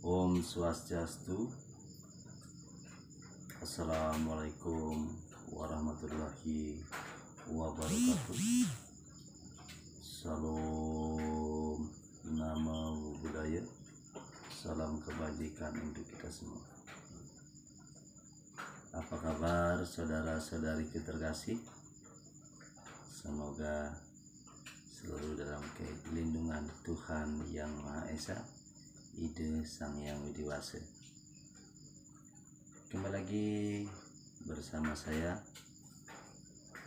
Om Swastiastu. Assalamualaikum warahmatullahi wabarakatuh. Salam nama budaya, salam kebajikan untuk kita semua. Apa kabar saudara-saudariku terkasih? Semoga selalu dalam kelindungan Tuhan Yang Maha Esa, Ide Sang Yang Widiwasa. Kembali lagi bersama saya,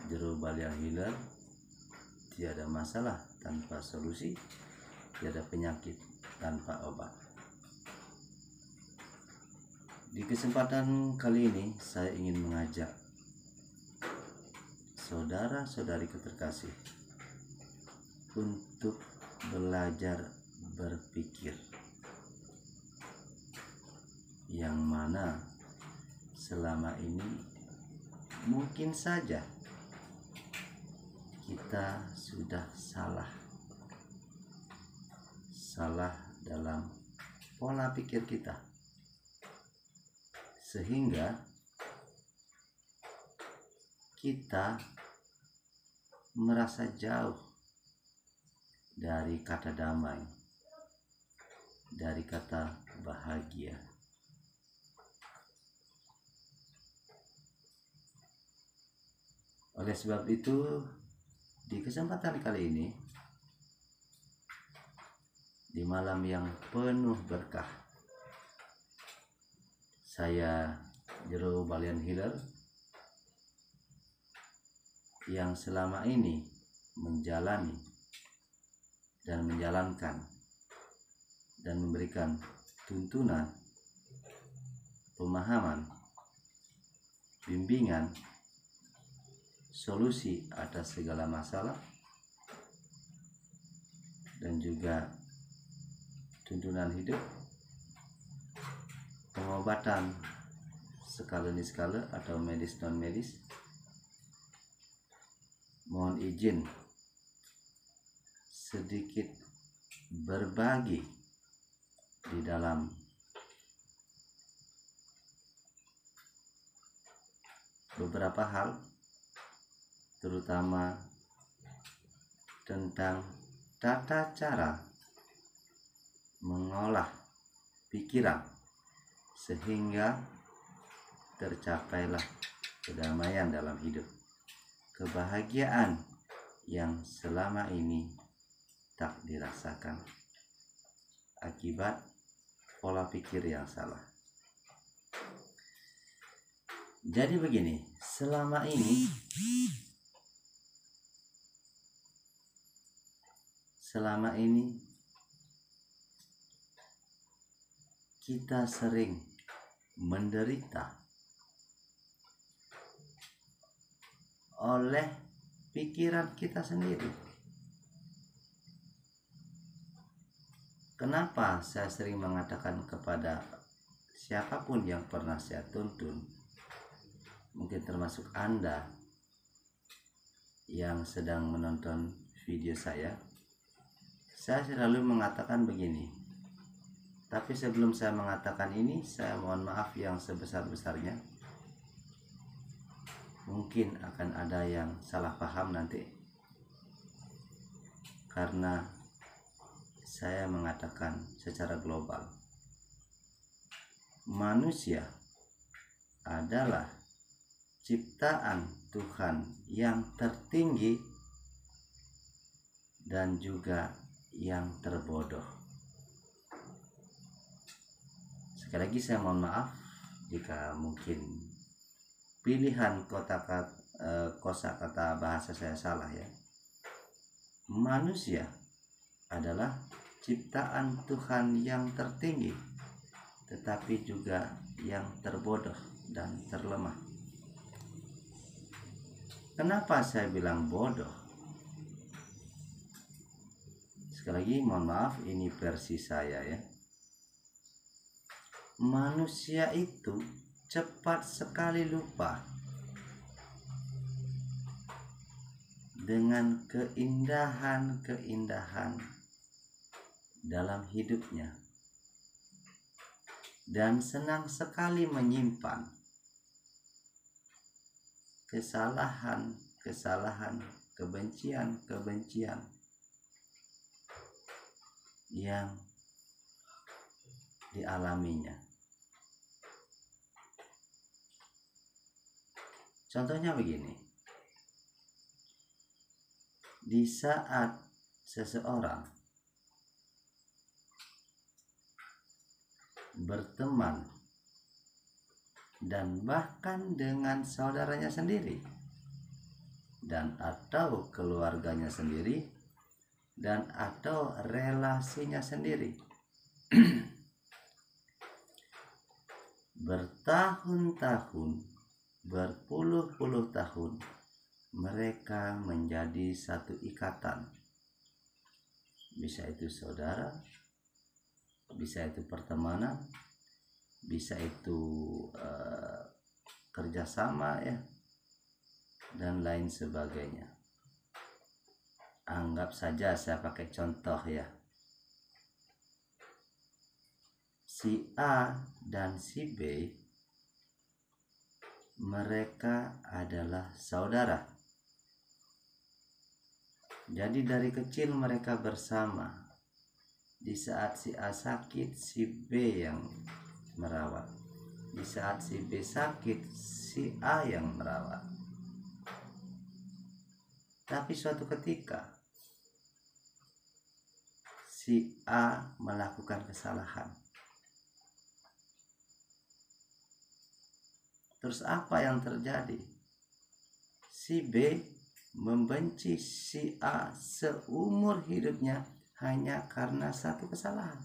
Jero Balia Healer. Tiada masalah tanpa solusi, tiada penyakit tanpa obat. Di kesempatan kali ini saya ingin mengajak saudara-saudariku terkasih untuk belajar berpikir, yang mana selama ini mungkin saja kita sudah salah dalam pola pikir kita, sehingga kita merasa jauh dari kata damai, dari kata bahagia. Oleh sebab itu, di kesempatan kali ini, di malam yang penuh berkah, saya Jero Balian Healer yang selama ini menjalani dan menjalankan dan memberikan tuntunan, pemahaman, bimbingan, solusi atas segala masalah, dan juga tuntunan hidup, pengobatan skala niskala atau medis non medis. Mohon izin sedikit berbagi di dalam beberapa hal, terutama tentang tata cara mengolah pikiran sehingga tercapailah kedamaian dalam hidup, kebahagiaan yang selama ini tak dirasakan akibat pola pikir yang salah. Jadi begini, selama ini kita sering menderita oleh pikiran kita sendiri. Kenapa saya sering mengatakan kepada siapapun yang pernah saya tuntun, mungkin termasuk Anda yang sedang menonton video saya selalu mengatakan begini. Tapi sebelum saya mengatakan ini, saya mohon maaf yang sebesar-besarnya. Mungkin akan ada yang salah paham nanti, karena saya mengatakan secara global, manusia adalah ciptaan Tuhan yang tertinggi dan juga yang terbodoh. Sekali lagi saya mohon maaf jika mungkin pilihan kosakata bahasa saya salah ya. Manusia adalah ciptaan Tuhan yang tertinggi, tetapi juga yang terbodoh dan terlemah. Kenapa saya bilang bodoh? Sekali lagi mohon maaf, ini versi saya ya. Manusia itu cepat sekali lupa dengan keindahan-keindahan dalam hidupnya. dan senang sekali menyimpan kesalahan, kebencian yang dialaminya. Contohnya begini, di saat seseorang berteman dan bahkan dengan saudaranya sendiri dan atau keluarganya sendiri dan atau relasinya sendiri bertahun-tahun, berpuluh-puluh tahun, mereka menjadi satu ikatan. Bisa itu saudara, bisa itu pertemanan, bisa itu kerjasama ya, dan lain sebagainya. Anggap saja saya pakai contoh ya, si A dan si B, mereka adalah saudara. Jadi dari kecil mereka bersama. Di saat si A sakit, si B yang merawat. Di saat si B sakit, si A yang merawat. Tapi suatu ketika si A melakukan kesalahan. Terus apa yang terjadi? Si B membenci si A seumur hidupnya hanya karena satu kesalahan.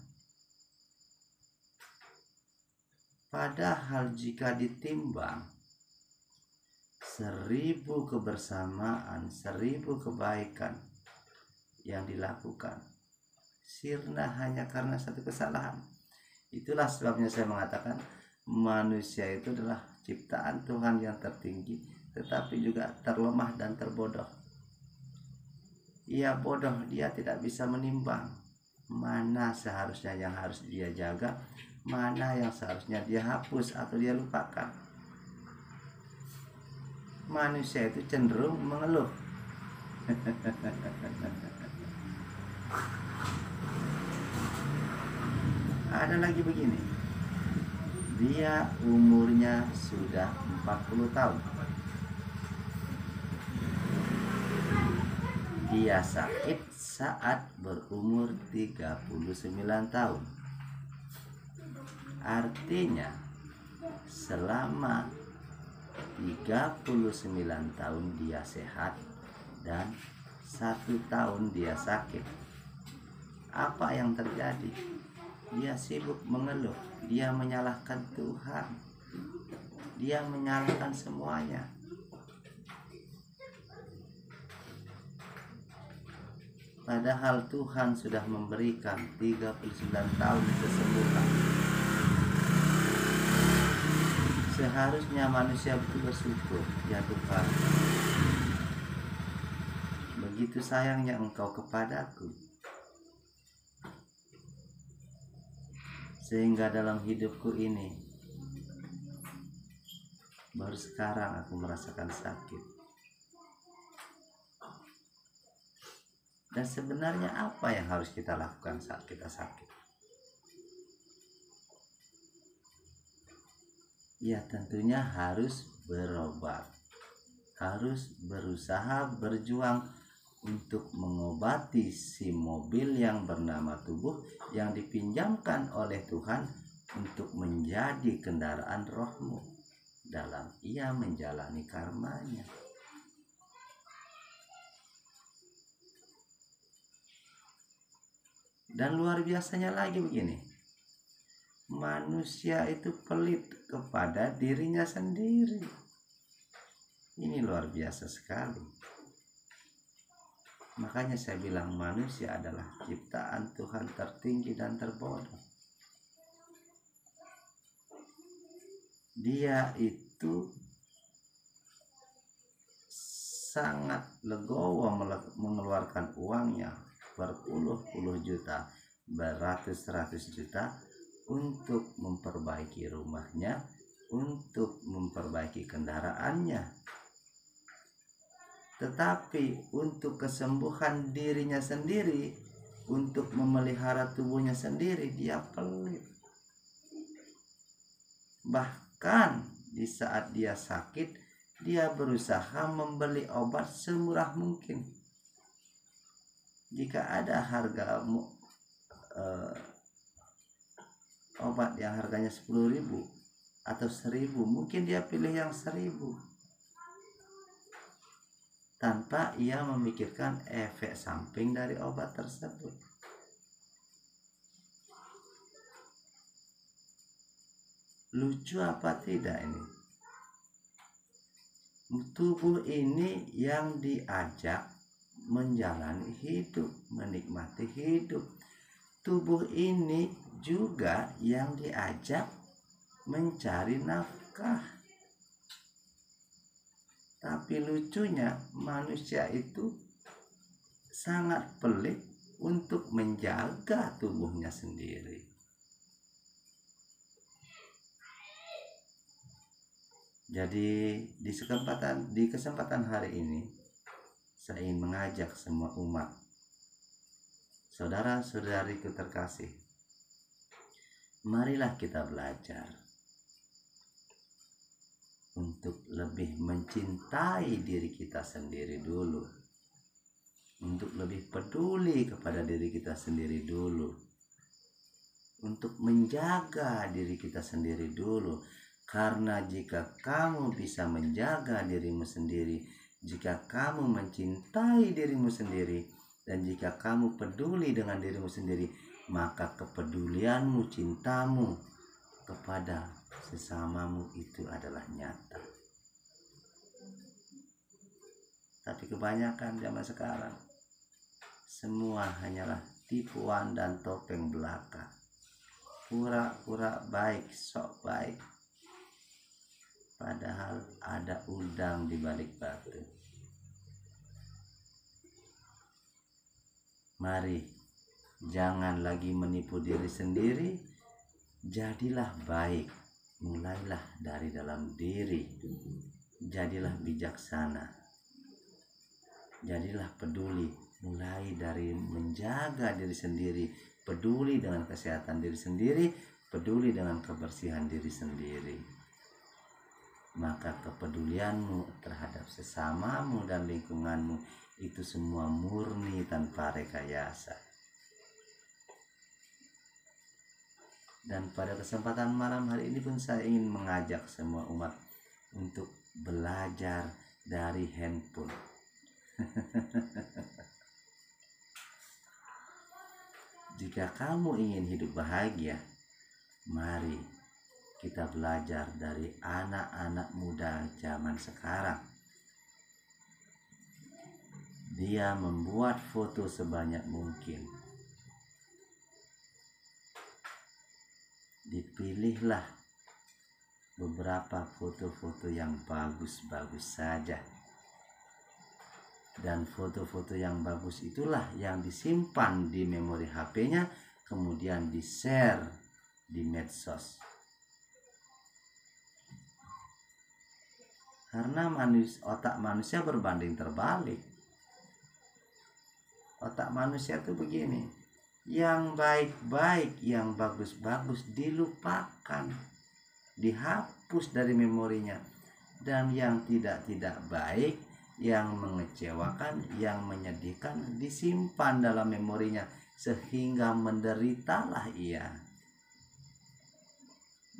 Padahal jika ditimbang 1000 kebersamaan, 1000 kebaikan yang dilakukan, sirna hanya karena satu kesalahan. Itulah sebabnya saya mengatakan manusia itu adalah ciptaan Tuhan yang tertinggi, tetapi juga terlemah dan terbodoh. Ia bodoh, dia tidak bisa menimbang mana seharusnya yang harus dia jaga, mana yang seharusnya dia hapus atau dia lupakan. Manusia itu cenderung mengeluh. Ada lagi begini, dia umurnya sudah 40 tahun. Dia sakit saat berumur 39 tahun. Artinya selama 39 tahun dia sehat dan 1 tahun dia sakit. Apa yang terjadi? Dia sibuk mengeluh, dia menyalahkan Tuhan, dia menyalahkan semuanya. Padahal Tuhan sudah memberikan 39 tahun kesembuhan. Seharusnya manusia bersyukur, ya Tuhan, begitu sayangnya Engkau kepadaku, sehingga dalam hidupku ini baru sekarang aku merasakan sakit. Dan sebenarnya apa yang harus kita lakukan saat kita sakit? Ya tentunya harus berobat, harus berusaha berjuang untuk mengobati si mobil yang bernama tubuh yang dipinjamkan oleh Tuhan untuk menjadi kendaraan rohmu dalam ia menjalani karmanya. Dan luar biasanya lagi begini, manusia itu pelit kepada dirinya sendiri. Ini luar biasa sekali. Makanya saya bilang manusia adalah ciptaan Tuhan tertinggi dan terbodoh. Dia itu sangat legowo mengeluarkan uangnya berpuluh-puluh juta, beratus-ratus juta untuk memperbaiki rumahnya, untuk memperbaiki kendaraannya. Tetapi untuk kesembuhan dirinya sendiri, untuk memelihara tubuhnya sendiri, dia pelit. Bahkan di saat dia sakit, dia berusaha membeli obat semurah mungkin. Jika ada harga obat yang harganya 10.000 atau 1.000, mungkin dia pilih yang 1.000 tanpa ia memikirkan efek samping dari obat tersebut. Lucu apa tidak ini? Tubuh ini yang diajak menjalani hidup, menikmati hidup. Tubuh ini juga yang diajak mencari nafkah. Tapi lucunya manusia itu sangat pelit untuk menjaga tubuhnya sendiri. Jadi di kesempatan hari ini saya ingin mengajak semua umat, saudara-saudariku terkasih, marilah kita belajar untuk lebih mencintai diri kita sendiri dulu, untuk lebih peduli kepada diri kita sendiri dulu, untuk menjaga diri kita sendiri dulu. Karena jika kamu bisa menjaga dirimu sendiri, jika kamu mencintai dirimu sendiri, dan jika kamu peduli dengan dirimu sendiri, maka kepedulianmu, cintamu kepada sesamamu itu adalah nyata. Tapi kebanyakan zaman sekarang semua hanyalah tipuan dan topeng belaka. Pura-pura baik, sok baik, padahal ada udang di balik batu. Mari, jangan lagi menipu diri sendiri. Jadilah baik, mulailah dari dalam diri. Jadilah bijaksana, jadilah peduli, mulai dari menjaga diri sendiri, peduli dengan kesehatan diri sendiri, peduli dengan kebersihan diri sendiri. Maka kepedulianmu terhadap sesamamu dan lingkunganmu itu semua murni tanpa rekayasa. Dan pada kesempatan malam hari ini pun saya ingin mengajak semua umat untuk belajar dari handphone. Jika kamu ingin hidup bahagia, mari kita belajar dari anak-anak muda zaman sekarang. Dia membuat foto sebanyak mungkin. Dipilihlah beberapa foto-foto yang bagus-bagus saja. Dan foto-foto yang bagus itulah yang disimpan di memori HP-nya, kemudian di-share di medsos. Karena otak manusia berbanding terbalik. Otak manusia itu begini, yang baik-baik, yang bagus-bagus dilupakan, dihapus dari memorinya. Dan yang tidak baik, yang mengecewakan, yang menyedihkan disimpan dalam memorinya, sehingga menderitalah ia.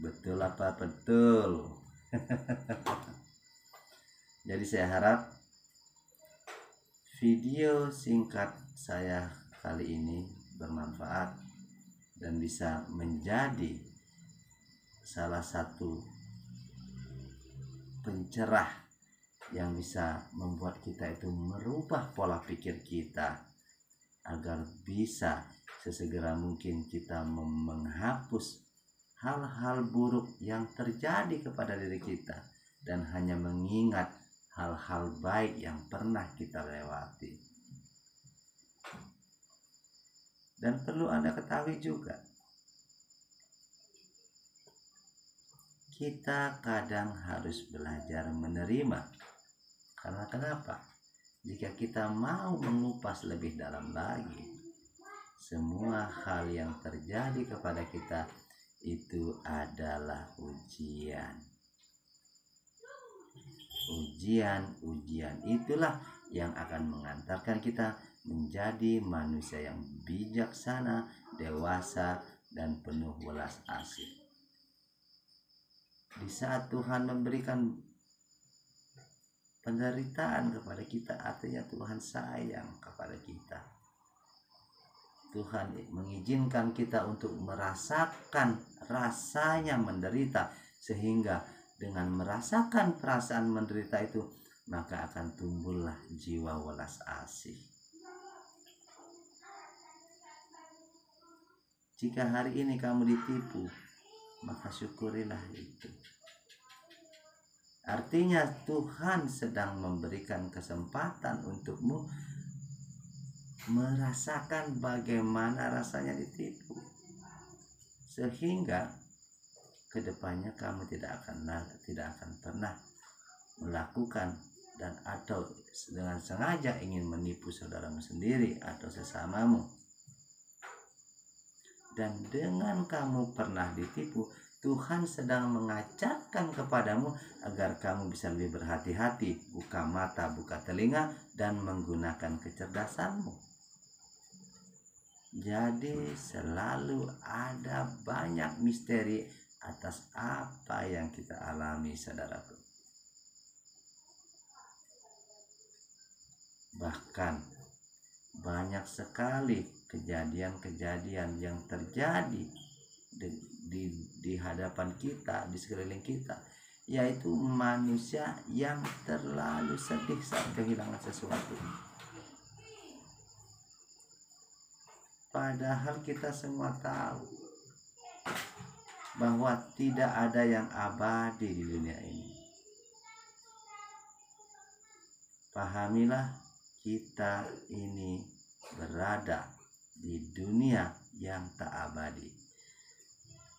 Betul apa betul? Jadi saya harap video singkat saya kali ini bermanfaat dan bisa menjadi salah satu pencerah yang bisa membuat kita itu merubah pola pikir kita, agar bisa sesegera mungkin kita menghapus hal-hal buruk yang terjadi kepada diri kita dan hanya mengingat hal-hal baik yang pernah kita lewati. Dan perlu Anda ketahui juga, kita kadang harus belajar menerima. Karena kenapa? Jika kita mau mengupas lebih dalam lagi, semua hal yang terjadi kepada kita itu adalah ujian. Ujian itulah yang akan mengantarkan kita menjadi manusia yang bijaksana, dewasa, dan penuh welas asih. Di saat Tuhan memberikan penderitaan kepada kita, artinya Tuhan sayang kepada kita. Tuhan mengizinkan kita untuk merasakan rasanya menderita, sehingga dengan merasakan perasaan menderita itu, maka akan tumbuhlah jiwa welas asih. Jika hari ini kamu ditipu, maka syukurilah itu. Artinya Tuhan sedang memberikan kesempatan untukmu merasakan bagaimana rasanya ditipu, sehingga kedepannya kamu tidak akan pernah melakukan dan atau dengan sengaja ingin menipu saudaramu sendiri atau sesamamu. Dan dengan kamu pernah ditipu, Tuhan sedang mengajarkan kepadamu agar kamu bisa lebih berhati-hati, buka mata, buka telinga, dan menggunakan kecerdasanmu. Jadi selalu ada banyak misteri atas apa yang kita alami, saudaraku. Bahkan banyak sekali kejadian-kejadian yang terjadi di hadapan kita, di sekeliling kita, yaitu manusia yang terlalu sedih saat kehilangan sesuatu. Padahal kita semua tahu bahwa tidak ada yang abadi di dunia ini. Pahamilah, kita ini berada di dunia yang tak abadi.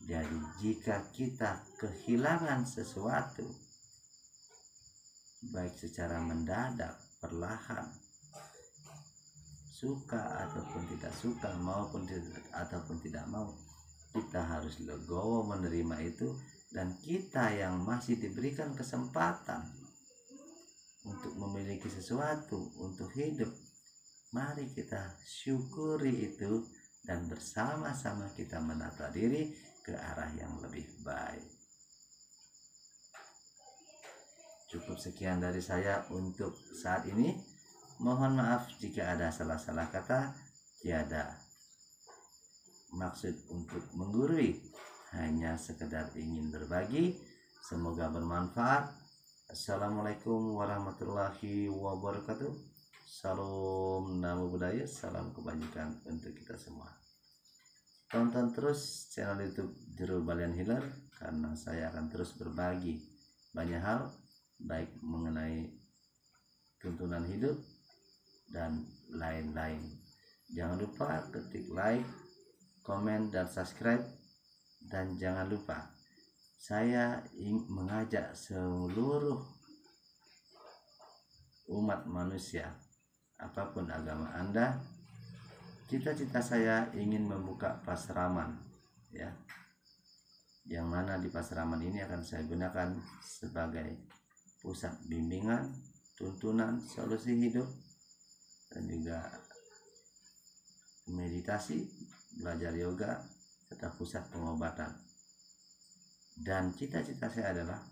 Jadi jika kita kehilangan sesuatu, baik secara mendadak, perlahan, suka ataupun tidak suka, maupun tidak mau, kita harus legowo menerima itu. Dan kita yang masih diberikan kesempatan untuk memiliki sesuatu, untuk hidup, mari kita syukuri itu dan bersama-sama kita menata diri ke arah yang lebih baik. Cukup sekian dari saya untuk saat ini. Mohon maaf jika ada salah-salah kata. Tiada maksud untuk menggurui, hanya sekedar ingin berbagi. Semoga bermanfaat. Assalamualaikum warahmatullahi wabarakatuh. Salam namo buddhaya, salam kebajikan untuk kita semua. Tonton terus channel YouTube Jero Balian Healer, karena saya akan terus berbagi banyak hal, baik mengenai tuntunan hidup dan lain-lain. Jangan lupa ketik like, komen, dan subscribe. Dan jangan lupa, saya ingin mengajak seluruh umat manusia, apapun agama Anda, cita-cita saya ingin membuka pasraman, ya, yang mana di pasraman ini akan saya gunakan sebagai pusat bimbingan, tuntunan, solusi hidup, dan juga meditasi, belajar yoga, serta pusat pengobatan. Dan cita-cita saya adalah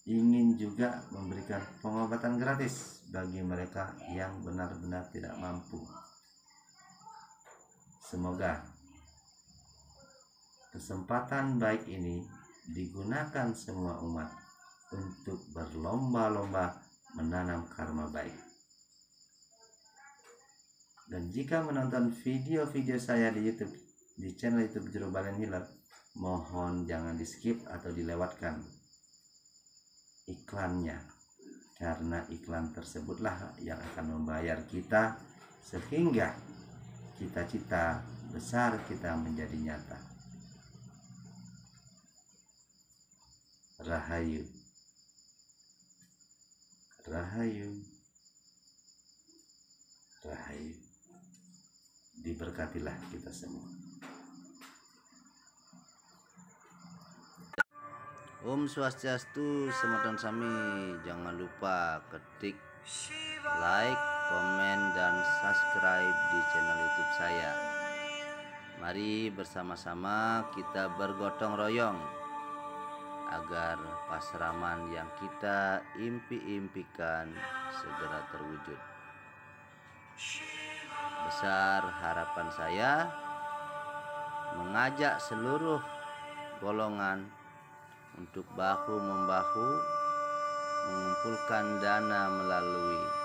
ingin juga memberikan pengobatan gratis bagi mereka yang benar-benar tidak mampu. Semoga kesempatan baik ini digunakan semua umat untuk berlomba-lomba menanam karma baik. Dan jika menonton video-video saya di YouTube, di channel YouTube Jero Balian Healer, mohon jangan di skip atau dilewatkan iklannya, karena iklan tersebutlah yang akan membayar kita sehingga cita-cita besar kita menjadi nyata. Rahayu, rahayu, rahayu. Diberkatilah kita semua. Om Swastiastu, Semotan Sami. Jangan lupa ketik like, komen, dan subscribe di channel YouTube saya. Mari bersama-sama kita bergotong royong agar pasraman yang kita impi-impikan segera terwujud. Besar harapan saya mengajak seluruh golongan untuk bahu-membahu mengumpulkan dana melalui